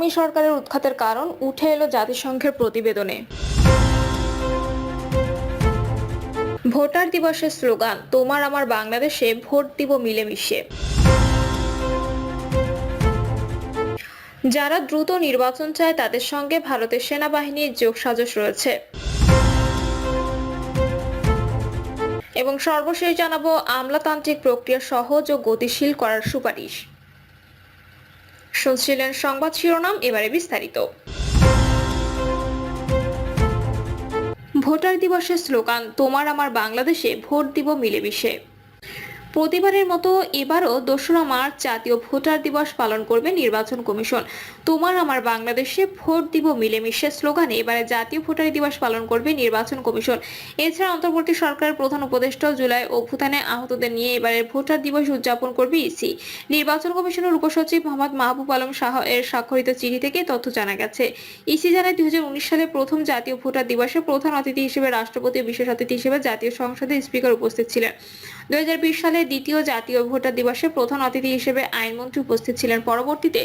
আওয়ামী সরকারের উৎখাতের কারণ উঠে এলো জাতিসংঘের প্রতিবেদনে। ভোটার দিবসের স্লোগান তোমার আমার বাংলাদেশে ভোট দিব মিলেমিশে। যারা দ্রুত নির্বাচন চায় তাদের সঙ্গে ভারতের সেনাবাহিনীর যোগসাজশ রয়েছে। এবং সর্বশেষ জানাবো আমলাতান্ত্রিক প্রক্রিয়া সহজ ও গতিশীল করার সুপারিশ। শুনছিলেন সংবাদ শিরোনাম, এবারে বিস্তারিত। ভোটার দিবসের স্লোগান তোমার আমার বাংলাদেশে ভোট দিব মিলেমিশে। প্রতিবারের মতো এবারও ২রা মার্চ জাতীয় ভোটার দিবস পালন করবে নির্বাচন কমিশন। তোমার আমার বাংলাদেশে ভোট দিব মিলেমিশে স্লোগানে এবারে জাতীয় ভোটার দিবস পালন করবে নির্বাচন কমিশন। এছাড়া অন্তর্বর্তী সরকারের প্রধান উপদেষ্টা জুলাই অভ্যুত্থানে আহতদের নিয়ে এবারের ভোটার দিবস উদযাপন করবে ইসি। নির্বাচন কমিশনের উপসচিব মোহাম্মদ মাহবুব আলম শাহ এর স্বাক্ষরিত চিঠি থেকে তথ্য জানা গেছে। ইসি জানায় ২০১৯ সালে প্রথম জাতীয় ভোটার দিবসে প্রধান অতিথি হিসেবে রাষ্ট্রপতি ও বিশেষ অতিথি হিসেবে জাতীয় সংসদের স্পিকার উপস্থিত ছিলেন। ২০২০ সালে দ্বিতীয় জাতীয় ভোটার দিবসে প্রধান অতিথি হিসেবে আইনমন্ত্রী উপস্থিত ছিলেন। পরবর্তীতে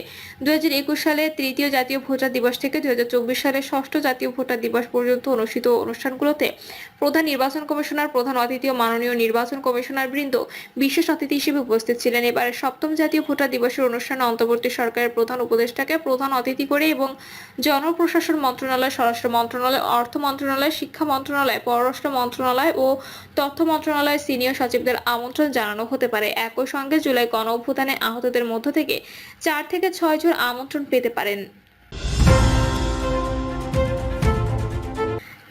২০২১ সালে তৃতীয় জাতীয় ভোটার দিবস থেকে ২০২৪ সালে ষষ্ঠ জাতীয় ভোটার দিবস পর্যন্ত অনুষ্ঠিত অনুষ্ঠানগুলোতে প্রধান নির্বাচন কমিশনার, প্রধান অতিথি ও মাননীয় নির্বাচন কমিশনার বৃন্দ বিশেষ অতিথি হিসেবে উপস্থিত ছিলেন। এবারে সপ্তম জাতীয় ভোটার দিবসের অনুষ্ঠানে অন্তর্বর্তী সরকারের প্রধান উপদেষ্টাকে প্রধান অতিথি করে এবং জনপ্রশাসন মন্ত্রণালয়, স্বরাষ্ট্র মন্ত্রণালয়, অর্থ মন্ত্রণালয়, শিক্ষা মন্ত্রণালয়, পররাষ্ট্র মন্ত্রণালয় ও তথ্য মন্ত্রণালয়ের সিনিয়র সচিবদের আমন্ত্রণ জানানো হতে পারে। একই সঙ্গে জুলাই গণ অভ্যুত্থানে আহতদের মধ্য থেকে 4 থেকে 6 জন আমন্ত্রণ পেতে পারেন।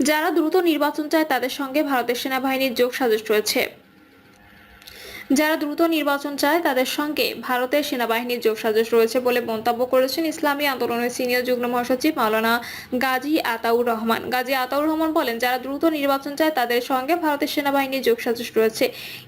যারা দ্রুত নির্বাচন চায় তাদের সঙ্গে ভারতের সেনাবাহিনীর যোগসাজশ রয়েছে। যারা দ্রুত নির্বাচন চায় তাদের সঙ্গে ভারতের সেনাবাহিনীর যোগসাজশ রয়েছে বলে মন্তব্য করেছেন ইসলামী আন্দোলনের সিনিয়র যুগ্ম মহাসচিব মাওলানা গাজী আতাউর রহমান। গাজী আতাউর রহমান বলেন, যারা দ্রুত নির্বাচন চায় তাদের সঙ্গে ভারতের সেনাবাহিনীর যোগসাজশ রয়েছে।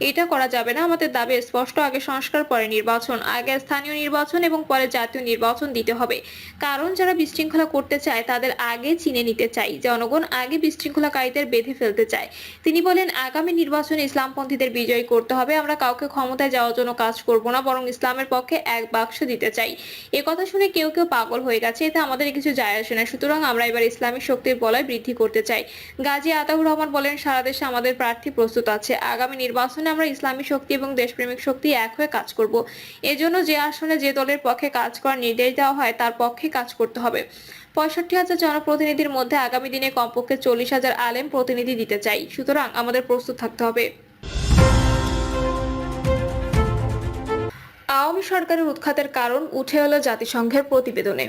এটা করা যাবে না। আমাদের দাবি স্পষ্ট, আগে সংস্কার, পরে নির্বাচন, আগে স্থানীয় নির্বাচন এবং পরে জাতীয় নির্বাচন দিতে হবে। কারণ যারা বিশৃঙ্খলা করতে চায় তাদের আগে চিনে নিতে চাই। জনগণ আগে বিশৃঙ্খলাকারীদের বেঁধে ফেলতে চায়। তিনি বলেন, আগামী নির্বাচনে ইসলামপন্থীদের বিজয়ী করতে হবে। আমরা কাউকে ক্ষমতায় যাওয়ার জন্য কাজ করব না, বরং ইসলামের পক্ষে এক বাক্স দিতে চাই। কথা শুনে কেউ কেউ পাগল হয়ে গেছে, এতে আমাদের কিছু যায় আসে না। সুতরাং আমরা এবার ইসলামিক শক্তির বলয় বৃদ্ধি করতে চাই। গাজী আতাউর রহমান বলেন, সারা দেশে আমাদের প্রার্থী প্রস্তুত আছে। আগামী নির্বাচনে আমরা ইসলামী শক্তি এবং দেশপ্রেমিক শক্তি এক হয়ে কাজ করব। এজন্য যে আসনে যে দলের পক্ষে কাজ করার নির্দেশ দেওয়া হয় তার পক্ষে কাজ করতে হবে। ৬৫,০০০ জনপ্রতিনিধির মধ্যে আগামী দিনে কমপক্ষে ৪০,০০০ আলেম প্রতিনিধি দিতে চাই। সুতরাং আমাদের প্রস্তুত থাকতে হবে। আওয়ামী সরকারের উৎখাতের কারণ উঠে এলো জাতিসংঘের প্রতিবেদনে।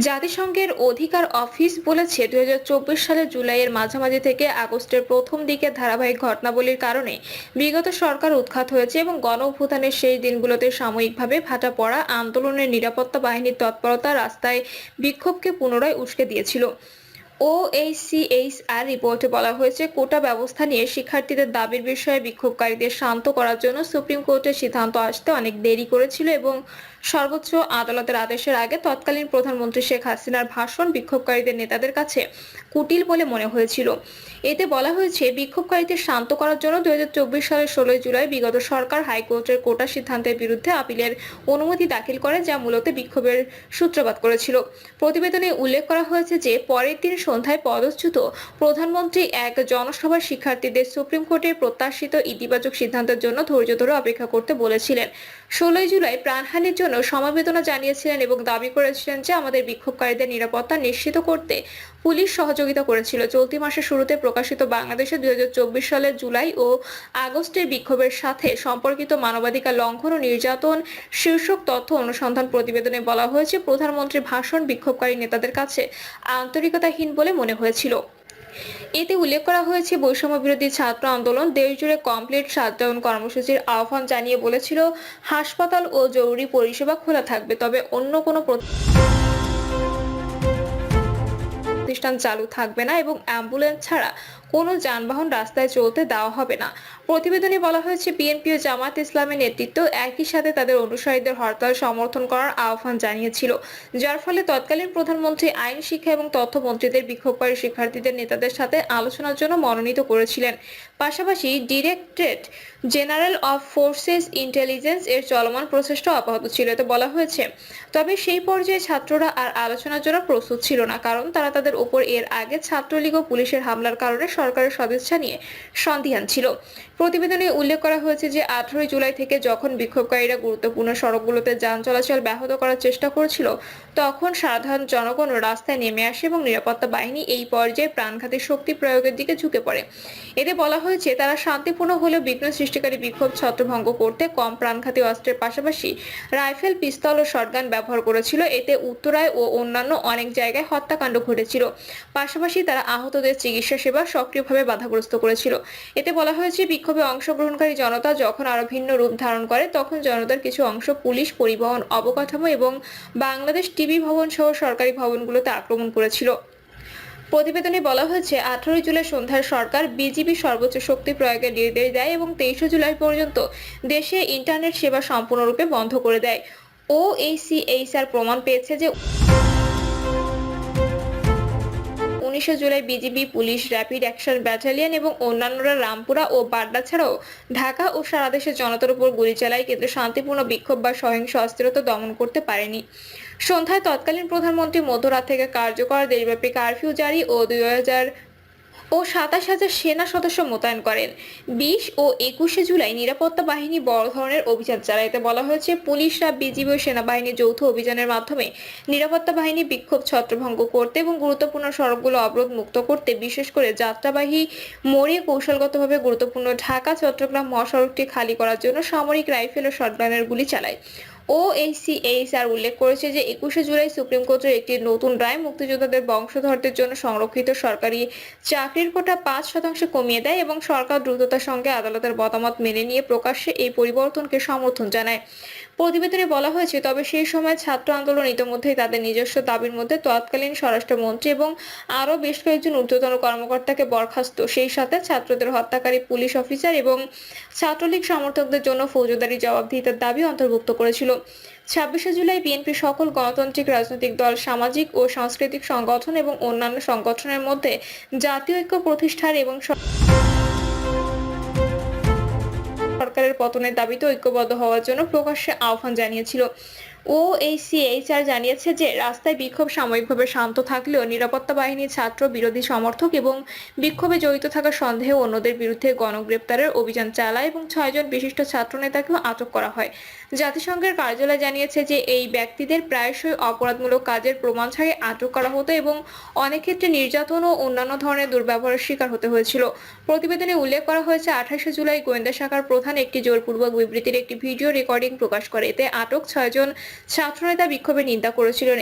জাতিসংঘের অধিকার অফিস বলেছে, ২০২৪ সালের জুলাইয়ের মাঝামাঝি থেকে আগস্টের প্রথম দিকে ধারাবাহিক ঘটনাবলীর কারণে বিগত সরকার উৎখাত হয়েছে এবং গণ অভ্যুত্থানের শেষ দিনগুলোতে সাময়িকভাবে ভাটা পড়া আন্দোলনের নিরাপত্তা বাহিনীর তৎপরতা রাস্তায় বিক্ষোভকে পুনরায় উস্কে দিয়েছিল। OHCHR রিপোর্টে বলা হয়েছে, কোটা ব্যবস্থা নিয়ে শিক্ষার্থীদের দাবির বিষয়ে বিক্ষোভকারীদের শান্ত করার জন্য সুপ্রিম কোর্টের সিদ্ধান্ত আসতে অনেক দেরি করেছিল এবং সর্বোচ্চ আদালতের আদেশের আগে তৎকালীন প্রধানমন্ত্রী শেখ হাসিনার ভাষণ বিক্ষোভকারীদের নেতাদের কাছে কুটিল বলে মনে হয়েছিল। এতে বলা হয়েছে, বিক্ষোভকারীদের শান্ত করার জন্য ২০২৪ সালের ১৬ জুলাই বিগত সরকার হাইকোর্টের কোটা সিদ্ধান্তের বিরুদ্ধে আপিলের অনুমতি দাখিল করে, যা মূলত বিক্ষোভের সূত্রপাত করেছিল। প্রতিবেদনে উল্লেখ করা হয়েছে যে পরের দিন সন্ধ্যায় পদচ্যুত প্রধানমন্ত্রী এক জনসভায় শিক্ষার্থীদের সুপ্রিম কোর্টের প্রত্যাশিত ইতিবাচক সিদ্ধান্তের জন্য ধৈর্য ধরে অপেক্ষা করতে বলেছিলেন। ১৬ জুলাই প্রাণহানির জন্য সমবেদনা জানিয়েছিলেন এবং দাবি করেছিলেন যে আমাদের বিক্ষোভকারীদের নিরাপত্তা নিশ্চিত করতে পুলিশ সহযোগিতা করেছিল। চলতি মাসের শুরুতে প্রকাশিত বাংলাদেশে ২০২৪ সালের জুলাই ও আগস্টের বিক্ষোভের সাথে সম্পর্কিত মানবাধিকার লঙ্ঘন ও নির্যাতন শীর্ষক তথ্য অনুসন্ধান প্রতিবেদনে বলা হয়েছে, প্রধানমন্ত্রীর ভাষণ বিক্ষোভকারী নেতাদের কাছে আন্তরিকতাহীন বলে মনে হয়েছিল। এতে উল্লেখ করা হয়েছে, বৈষম্য বিরোধী ছাত্র আন্দোলন দেশজুড়ে কমপ্লিট শাটডাউন কর্মসূচির আহ্বান জানিয়ে বলেছিল, হাসপাতাল ও জরুরি পরিষেবা খোলা থাকবে, তবে অন্য কোনো প্রতিষ্ঠান চালু থাকবে না এবং অ্যাম্বুলেন্স ছাড়া কোনো যানবাহন রাস্তায় চলতে দেওয়া হবে না। প্রতিবেদনে বলা হয়েছে বিএনপি ও জামাত ইসলামের নেতৃত্ব একই সাথে তাদের অনুসারীদের হরতাল সমর্থন করার আহ্বান জানিয়েছিল, যার ফলে তৎকালীন প্রধানমন্ত্রী আইন, শিক্ষা এবং তথ্যমন্ত্রীদের বিক্ষোভকারী শিক্ষার্থীদের নেতাদের সাথে আলোচনার জন্য মনোনীত করেছিলেন। পাশাপাশি directorate general of forces intelligence এর চলমান প্রচেষ্টা অব্যাহত ছিল। এতে বলা হয়েছে, তবে সেই পর্যায়ে ছাত্ররা আর আলোচনার জন্য প্রস্তুত ছিল না, কারণ তারা তাদের উপর এর আগে ছাত্রলীগ ও পুলিশের হামলার কারণে সরকারের সদিচ্ছা নিয়ে সন্দিহান ছিল। প্রতিবেদনে উল্লেখ করা হয়েছে যে 18 জুলাই থেকে যখন বিক্ষোভকারীরা গুরুত্বপূর্ণ সড়কগুলোতে যান চলাচল ব্যাহত করার চেষ্টা করছিল, তখন সাধারণ জনগণ রাস্তায় নেমে আসে এবং নিরাপত্তা বাহিনী এই পর্যায়ে প্রাণঘাতী শক্তি প্রয়োগের দিকে ঝুঁকে পড়ে। এতে বলা হয়েছে, তারা শান্তিপূর্ণ হলেও বিঘ্ন সৃষ্টিকারী বিক্ষোভ ছত্রভঙ্গ করতে কম প্রাণঘাতী অস্ত্রের পাশাপাশি রাইফেল, পিস্তল ও শটগান ব্যবহার করেছিল। এতে উত্তরায় ও অন্যান্য অনেক জায়গায় হত্যাকাণ্ড ঘটেছিল। পাশাপাশি তারা আহতদের চিকিৎসা সেবা সক্রিয়ভাবে বাধাগ্রস্ত করেছিল। এতে বলা হয়েছে, বিক্ষোভে অংশগ্রহণকারী জনতা যখন আরো ভিন্ন রূপ ধারণ করে, তখন জনতার কিছু অংশ পুলিশ, পরিবহন, অবকাঠামো এবং বাংলাদেশ টিভি ভবন সহ সরকারি ভবনগুলোতে আক্রমণ করেছিল। প্রতিবেদনে বলা হয়েছে, 18 জুলাই সন্ধ্যায় সরকার বিজিবি সর্বোচ্চ শক্তি প্রয়োগের নির্দেশ দেয় এবং 23 জুলাই পর্যন্ত দেশে ইন্টারনেট সেবা সম্পূর্ণরূপে বন্ধ করে দেয়। OACHR প্রমাণ পেয়েছে যে 19 July BGB, police, rapid action battalion এবং অন্যান্যরা রামপুরা ও বাড্ডা ছাড়াও ঢাকা ও সারা দেশের জনতার উপর গুলি চালায়, কিন্তু শান্তিপূর্ণ বিক্ষোভ বা সহিংস অস্থিরতা দমন করতে পারেনি। সন্ধ্যায় তৎকালীন প্রধানমন্ত্রী মধ্যরাত থেকে কার্যকর দেশব্যাপী কারফিউ জারি ও 27,000 সেনা সদস্য মোতায়েন করেন। 20 ও 21 জুলাই নিরাপত্তা বাহিনী বড় ধরনের অভিযান চালায়। এতে বলা হয়েছে, পুলিশরা, বিজিবি ও সেনাবাহিনীর যৌথ অভিযানের মাধ্যমে নিরাপত্তা বাহিনী বিক্ষোভ ছত্রভঙ্গ করতে এবং গুরুত্বপূর্ণ সড়কগুলো অবরোধ মুক্ত করতে, বিশেষ করে যাত্রাবাহী মোড়ে কৌশলগতভাবে গুরুত্বপূর্ণ ঢাকা-চট্টগ্রাম মহাসড়কটি খালি করার জন্য সামরিক রাইফেল ও শটগানের গুলি চালায়। OACHR উল্লেখ করেছে যে 21 জুলাই সুপ্রিম কোর্টের একটি নতুন রায় মুক্তিযোদ্ধাদের বংশধরদের জন্য সংরক্ষিত সরকারি চাকরির কোটা 5% কমিয়ে দেয় এবং সরকার দ্রুততার সঙ্গে আদালতের মতামত মেনে নিয়ে প্রকাশ্যে এই পরিবর্তনকে সমর্থন জানায়। প্রতিবেদনে বলা হয়েছে, তবে সেই সময় ছাত্র আন্দোলন ইতিমধ্যেই তাদের নিজস্ব দাবির মধ্যে তৎকালীন স্বরাষ্ট্রমন্ত্রী এবং আরও বেশ কয়েকজন ঊর্ধ্বতন কর্মকর্তাকে বরখাস্ত, সেই সাথে ছাত্রদের হত্যাকারী পুলিশ অফিসার এবং ছাত্রলীগ সমর্থকদের জন্য ফৌজদারি জবাবদিহিতার দাবি অন্তর্ভুক্ত করেছিল। 26 জুলাই বিএনপি সকল গণতান্ত্রিক রাজনৈতিক দল, সামাজিক ও সাংস্কৃতিক সংগঠন এবং অন্যান্য সংগঠনের মধ্যে জাতীয় ঐক্য প্রতিষ্ঠার এবং সরকারের পতনের দাবিতে ঐক্যবদ্ধ হওয়ার জন্য প্রকাশ্যে আহ্বান জানিয়েছিল। OACHR জানিয়েছে যে রাস্তায় বিক্ষোভ সাময়িকভাবে শান্ত থাকলেও নিরাপত্তা বাহিনী ছাত্র বিরোধী সমর্থক এবং বিক্ষোভে জড়িত থাকার সন্দেহে অন্যদের বিরুদ্ধে গণগ্রেপ্তারের অভিযান চালায় এবং 6 জন বিশিষ্ট ছাত্র নেতাকেও আটক করা হয়। জাতিসংঘের কার্যালয় জানিয়েছে যে এই ব্যক্তিদের প্রায়শই অপরাধমূলক কাজের প্রমাণ ছাড়াই আটক করা হতো এবং অনেক ক্ষেত্রে নির্যাতন ও অন্যান্য ধরনের দুর্ব্যবহারের শিকার হতে হয়েছিল। প্রতিবেদনে উল্লেখ করা হয়েছে, 28 জুলাই গোয়েন্দা শাখার প্রধান একটি জোরপূর্বক বিবৃতির একটি ভিডিও রেকর্ডিং প্রকাশ করে। এতে আটক 6 জন ছাত্রনেতা বিক্ষোভের নিন্দা করেছিলেন।